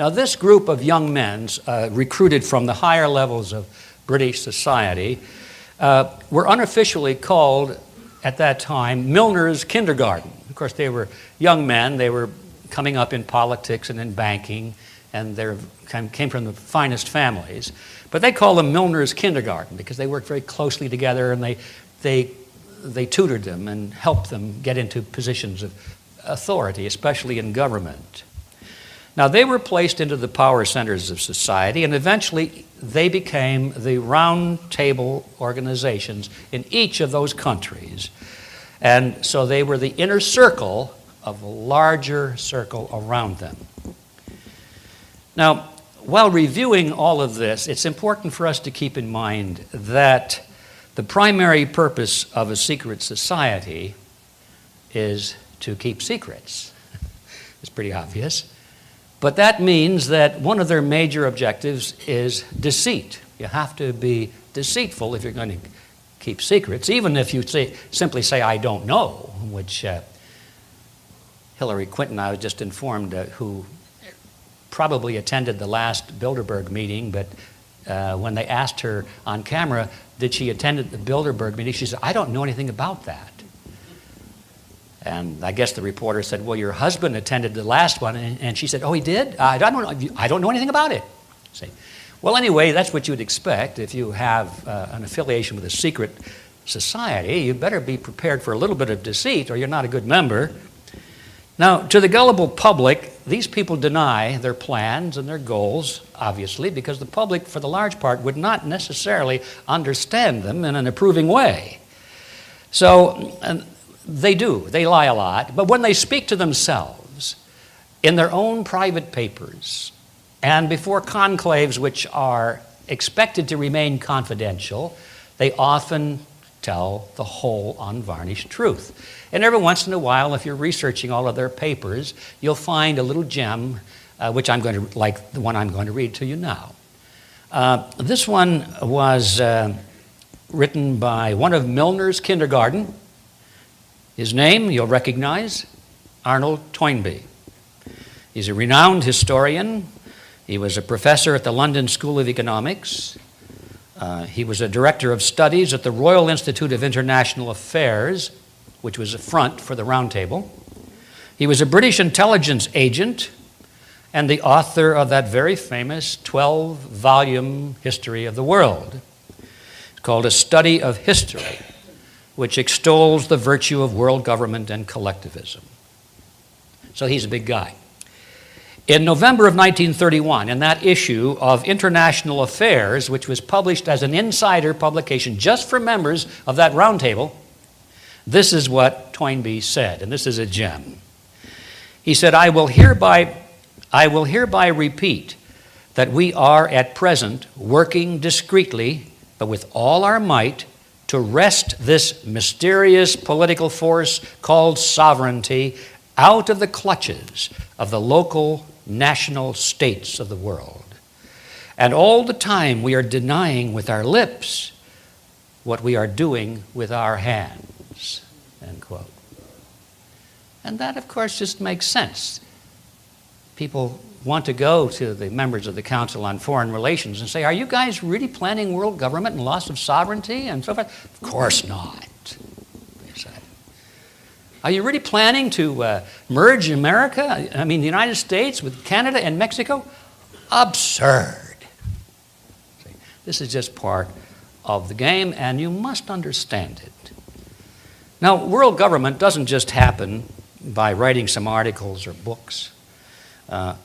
Now, this group of young men recruited from the higher levels of British society were unofficially called at that time Milner's Kindergarten. Of course, they were young men. They were coming up in politics and in banking, and they came from the finest families. But they called them Milner's Kindergarten because they worked very closely together, and they tutored them and helped them get into positions of authority, especially in government. Now, they were placed into the power centers of society, and eventually they became the round table organizations in each of those countries. And so they were the inner circle of a larger circle around them. Now, while reviewing all of this, it's important for us to keep in mind that the primary purpose of a secret society is to keep secrets. It's pretty obvious. But that means that one of their major objectives is deceit. You have to be deceitful if you're going to keep secrets, even if you simply say, I don't know, which Hillary Clinton, I was just informed, who probably attended the last Bilderberg meeting, but when they asked her on camera, did she attend the Bilderberg meeting, she said, I don't know anything about that. And I guess the reporter said, well, your husband attended the last one. And she said, oh, he did? I don't know anything about it. See? Well, anyway, that's what you'd expect. If you have an affiliation with a secret society, you better be prepared for a little bit of deceit or you're not a good member. Now, to the gullible public, these people deny their plans and their goals, obviously, because the public, for the large part, would not necessarily understand them in an approving way. So, they lie a lot, but when they speak to themselves in their own private papers and before conclaves which are expected to remain confidential, they often tell the whole unvarnished truth. And every once in a while, if you're researching all of their papers, you'll find a little gem, which I'm going to, like the one I'm going to read to you now. This one was written by one of Milner's Kindergarten. His name, you'll recognize, Arnold Toynbee. He's a renowned historian. He was a professor at the London School of Economics. He was a director of studies at the Royal Institute of International Affairs, which was a front for the Round Table. He was a British intelligence agent and the author of that very famous 12-volume history of the world. It's called A Study of History, which extols the virtue of world government and collectivism. So he's a big guy. In November of 1931, in that issue of International Affairs, which was published as an insider publication just for members of that round table, this is what Toynbee said, and this is a gem. He said, I will hereby repeat that we are at present working discreetly, but with all our might, to wrest this mysterious political force called sovereignty out of the clutches of the local national states of the world. And all the time we are denying with our lips what we are doing with our hands, end quote. And that, of course, just makes sense. People want to go to the members of the Council on Foreign Relations and say, are you guys really planning world government and loss of sovereignty and so forth? Of course not, they say. Are you really planning to merge America, the United States, with Canada and Mexico? Absurd. See, this is just part of the game, and you must understand it. Now, world government doesn't just happen by writing some articles or books.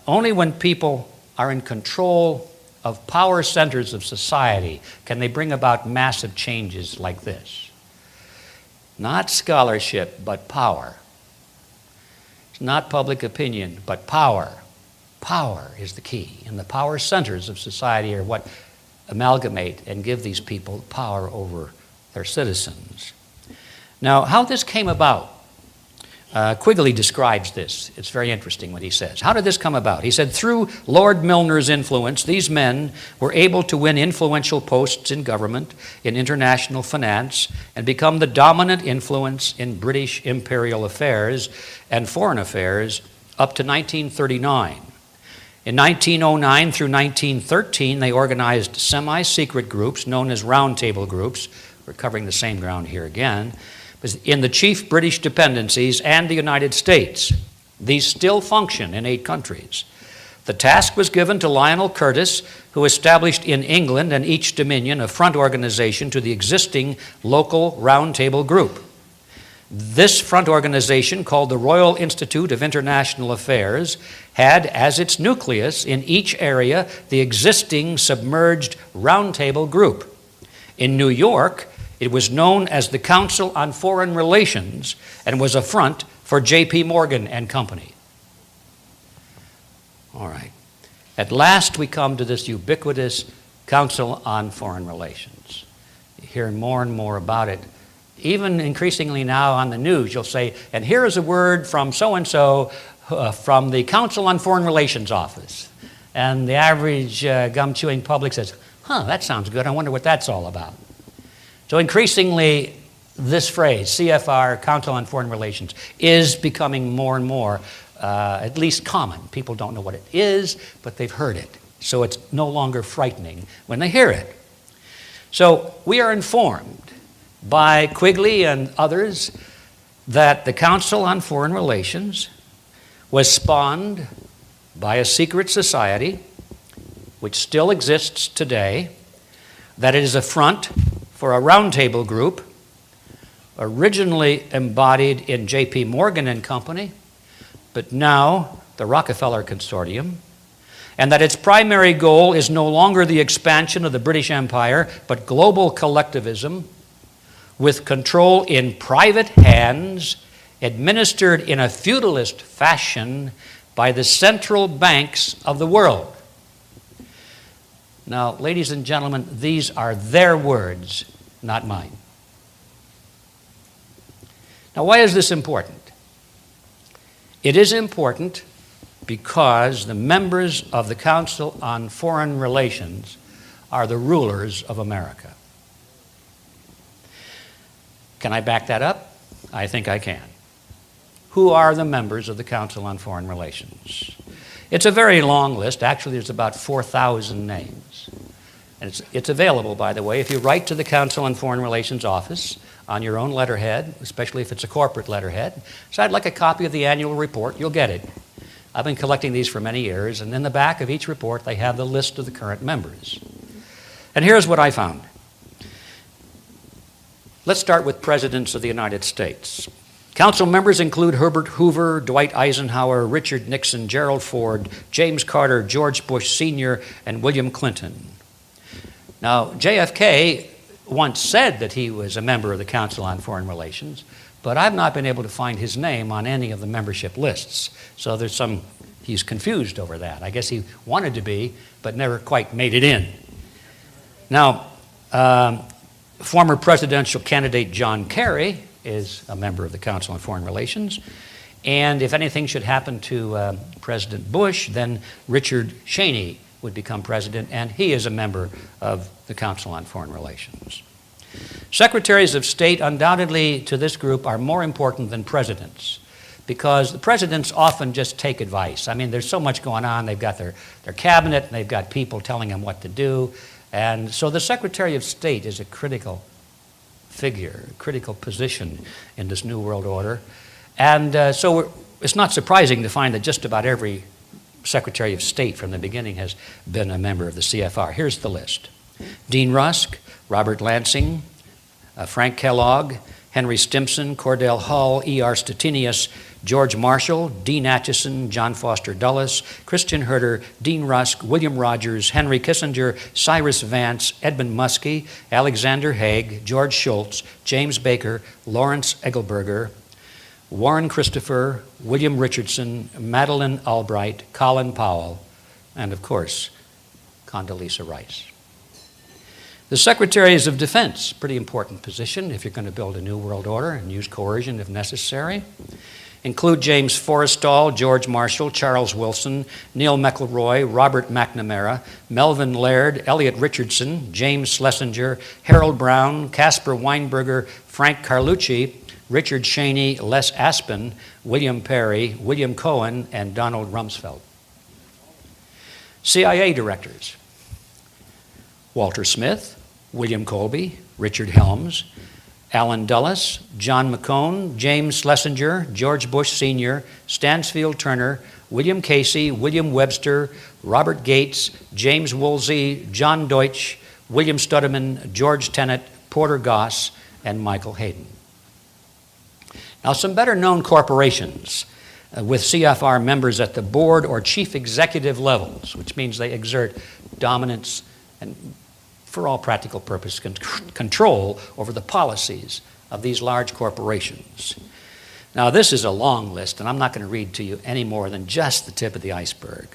Only when people are in control of power centers of society can they bring about massive changes like this. Not scholarship, but power. It's not public opinion, but power. Power is the key, and the power centers of society are what amalgamate and give these people power over their citizens. Now, how this came about, Quigley describes this. It's very interesting what he says. How did this come about? He said, through Lord Milner's influence, these men were able to win influential posts in government, in international finance, and become the dominant influence in British imperial affairs and foreign affairs up to 1939. In 1909 through 1913, they organized semi-secret groups known as roundtable groups. We're covering the same ground here again. In the chief British dependencies and the United States. These still function in 8 countries. The task was given to Lionel Curtis, who established in England and each dominion a front organization to the existing local roundtable group. This front organization, called the Royal Institute of International Affairs, had as its nucleus in each area the existing submerged roundtable group. In New York, it was known as the Council on Foreign Relations and was a front for J.P. Morgan and Company. All right. At last we come to this ubiquitous Council on Foreign Relations. You hear more and more about it. Even increasingly now on the news, you'll say, and here is a word from so-and-so from the Council on Foreign Relations office. And the average gum-chewing public says, that sounds good. I wonder what that's all about. So increasingly, this phrase, CFR, Council on Foreign Relations, is becoming more and more at least common. People don't know what it is, but they've heard it. So it's no longer frightening when they hear it. So we are informed by Quigley and others that the Council on Foreign Relations was spawned by a secret society which still exists today, that it is a front for a roundtable group originally embodied in J.P. Morgan and Company, but now the Rockefeller Consortium, and that its primary goal is no longer the expansion of the British Empire, but global collectivism with control in private hands, administered in a feudalist fashion by the central banks of the world. Now, ladies and gentlemen, these are their words, not mine. Now, why is this important? It is important because the members of the Council on Foreign Relations are the rulers of America. Can I back that up? I think I can. Who are the members of the Council on Foreign Relations? It's a very long list. Actually, there's about 4,000 names. And it's available, by the way, if you write to the Council on Foreign Relations office on your own letterhead, especially if it's a corporate letterhead. So I'd like a copy of the annual report. You'll get it. I've been collecting these for many years, and in the back of each report, they have the list of the current members. And here's what I found. Let's start with presidents of the United States. Council members include Herbert Hoover, Dwight Eisenhower, Richard Nixon, Gerald Ford, James Carter, George Bush Sr., and William Clinton. Now, JFK once said that he was a member of the Council on Foreign Relations, but I've not been able to find his name on any of the membership lists. So he's confused over that. I guess he wanted to be, but never quite made it in. Now, former presidential candidate John Kerry is a member of the Council on Foreign Relations. And if anything should happen to President Bush, then Richard Cheney would become president, and he is a member of the Council on Foreign Relations. Secretaries of State, undoubtedly, to this group are more important than presidents, because the presidents often just take advice. I mean, there's so much going on. They've got their cabinet, and they've got people telling them what to do. And so the Secretary of State is a critical figure, a critical position in this New World Order. And so it's not surprising to find that just about every Secretary of State from the beginning has been a member of the CFR. Here's the list. Dean Rusk, Robert Lansing, Frank Kellogg, Henry Stimson, Cordell Hull, E.R. Stettinius, George Marshall, Dean Acheson, John Foster Dulles, Christian Herter, Dean Rusk, William Rogers, Henry Kissinger, Cyrus Vance, Edmund Muskie, Alexander Haig, George Shultz, James Baker, Lawrence Egelberger, Warren Christopher, William Richardson, Madeleine Albright, Colin Powell, and of course, Condoleezza Rice. The Secretaries of Defense, pretty important position if you're going to build a new world order and use coercion if necessary, include James Forrestal, George Marshall, Charles Wilson, Neil McElroy, Robert McNamara, Melvin Laird, Elliot Richardson, James Schlesinger, Harold Brown, Caspar Weinberger, Frank Carlucci, Richard Cheney, Les Aspin, William Perry, William Cohen, and Donald Rumsfeld. CIA directors: Walter Smith, William Colby, Richard Helms, Allen Dulles, John McCone, James Schlesinger, George Bush Sr., Stansfield Turner, William Casey, William Webster, Robert Gates, James Woolsey, John Deutsch, William Studeman, George Tenet, Porter Goss, and Michael Hayden. Now, some better-known corporations with CFR members at the board or chief executive levels, which means they exert dominance and, for all practical purposes, control over the policies of these large corporations. Now, this is a long list, and I'm not going to read to you any more than just the tip of the iceberg.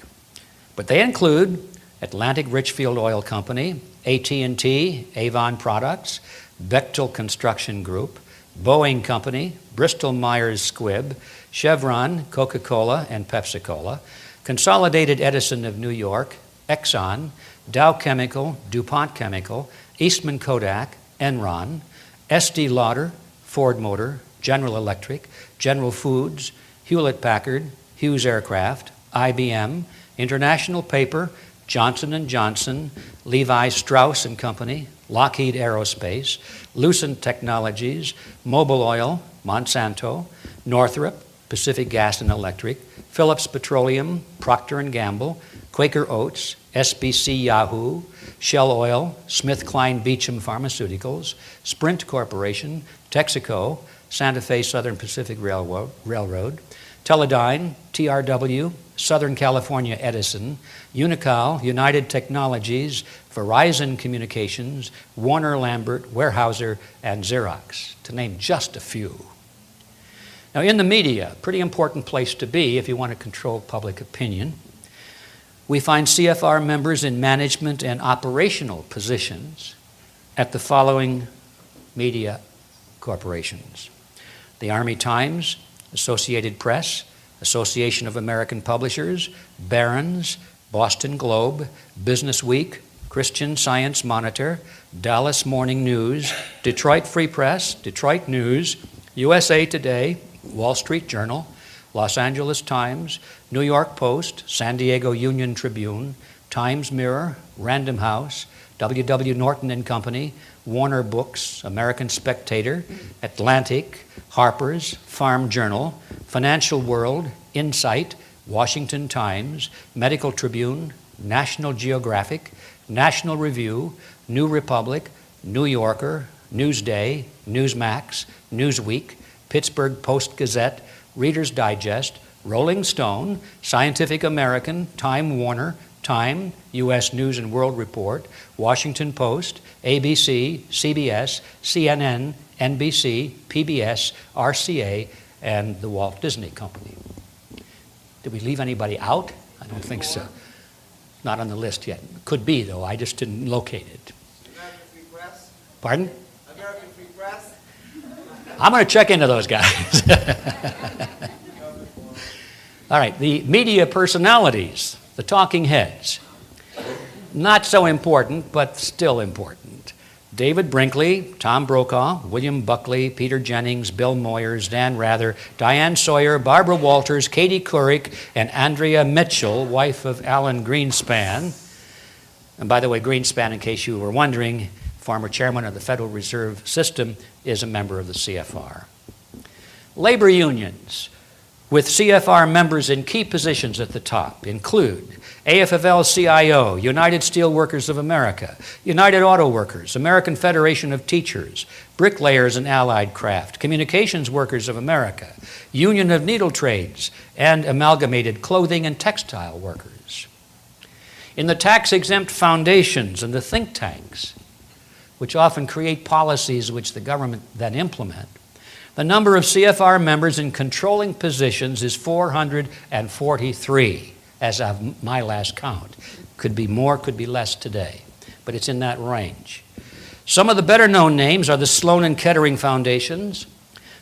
But they include Atlantic Richfield Oil Company, AT&T, Avon Products, Bechtel Construction Group, Boeing Company, Bristol-Myers Squibb, Chevron, Coca-Cola, and Pepsi-Cola, Consolidated Edison of New York, Exxon, Dow Chemical, DuPont Chemical, Eastman Kodak, Enron, Estee Lauder, Ford Motor, General Electric, General Foods, Hewlett-Packard, Hughes Aircraft, IBM, International Paper, Johnson & Johnson, Levi Strauss & Company, Lockheed Aerospace, Lucent Technologies, Mobil Oil, Monsanto, Northrop, Pacific Gas and Electric, Phillips Petroleum, Procter & Gamble, Quaker Oats, SBC Yahoo, Shell Oil, SmithKline Beecham Pharmaceuticals, Sprint Corporation, Texaco, Santa Fe Southern Pacific Railroad, Teledyne, TRW, Southern California Edison, Unocal, United Technologies, Verizon Communications, Warner Lambert, Weyerhaeuser, and Xerox, to name just a few. Now, in the media, pretty important place to be if you want to control public opinion, we find CFR members in management and operational positions at the following media corporations: the Army Times, Associated Press, Association of American Publishers, Barron's, Boston Globe, Business Week, Christian Science Monitor, Dallas Morning News, Detroit Free Press, Detroit News, USA Today, Wall Street Journal, Los Angeles Times, New York Post, San Diego Union Tribune, Times Mirror, Random House, W.W. Norton and Company, Warner Books, American Spectator, Atlantic, Harper's, Farm Journal, Financial World, Insight, Washington Times, Medical Tribune, National Geographic, National Review, New Republic, New Yorker, Newsday, Newsmax, Newsweek, Pittsburgh Post-Gazette, Reader's Digest, Rolling Stone, Scientific American, Time Warner, Time, U.S. News and World Report, Washington Post, ABC, CBS, CNN, NBC, PBS, RCA, and the Walt Disney Company. Did we leave anybody out? I don't think so. Not on the list yet. Could be, though. I just didn't locate it. American Free Press? Pardon? American Free Press? I'm going to check into those guys. All right, the media personalities, the talking heads. Not so important, but still important. David Brinkley, Tom Brokaw, William Buckley, Peter Jennings, Bill Moyers, Dan Rather, Diane Sawyer, Barbara Walters, Katie Couric, and Andrea Mitchell, wife of Alan Greenspan. And by the way, Greenspan, in case you were wondering, former chairman of the Federal Reserve System, is a member of the CFR. Labor unions with CFR members in key positions at the top include AFL-CIO, United Steelworkers of America, United Auto Workers, American Federation of Teachers, Bricklayers and Allied Craft, Communications Workers of America, Union of Needle Trades, and Amalgamated Clothing and Textile Workers. In the tax-exempt foundations and the think tanks, which often create policies which the government then implement, the number of CFR members in controlling positions is 443, as of my last count. Could be more, could be less today, but it's in that range. Some of the better-known names are the Sloan and Kettering Foundations,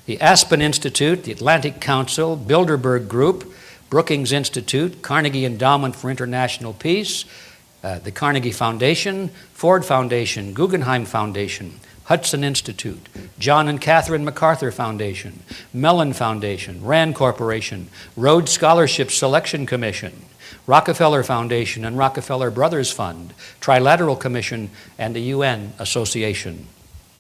the Aspen Institute, the Atlantic Council, Bilderberg Group, Brookings Institute, Carnegie Endowment for International Peace, the Carnegie Foundation, Ford Foundation, Guggenheim Foundation, Hudson Institute, John and Catherine MacArthur Foundation, Mellon Foundation, Rand Corporation, Rhodes Scholarship Selection Commission, Rockefeller Foundation and Rockefeller Brothers Fund, Trilateral Commission, and the UN Association.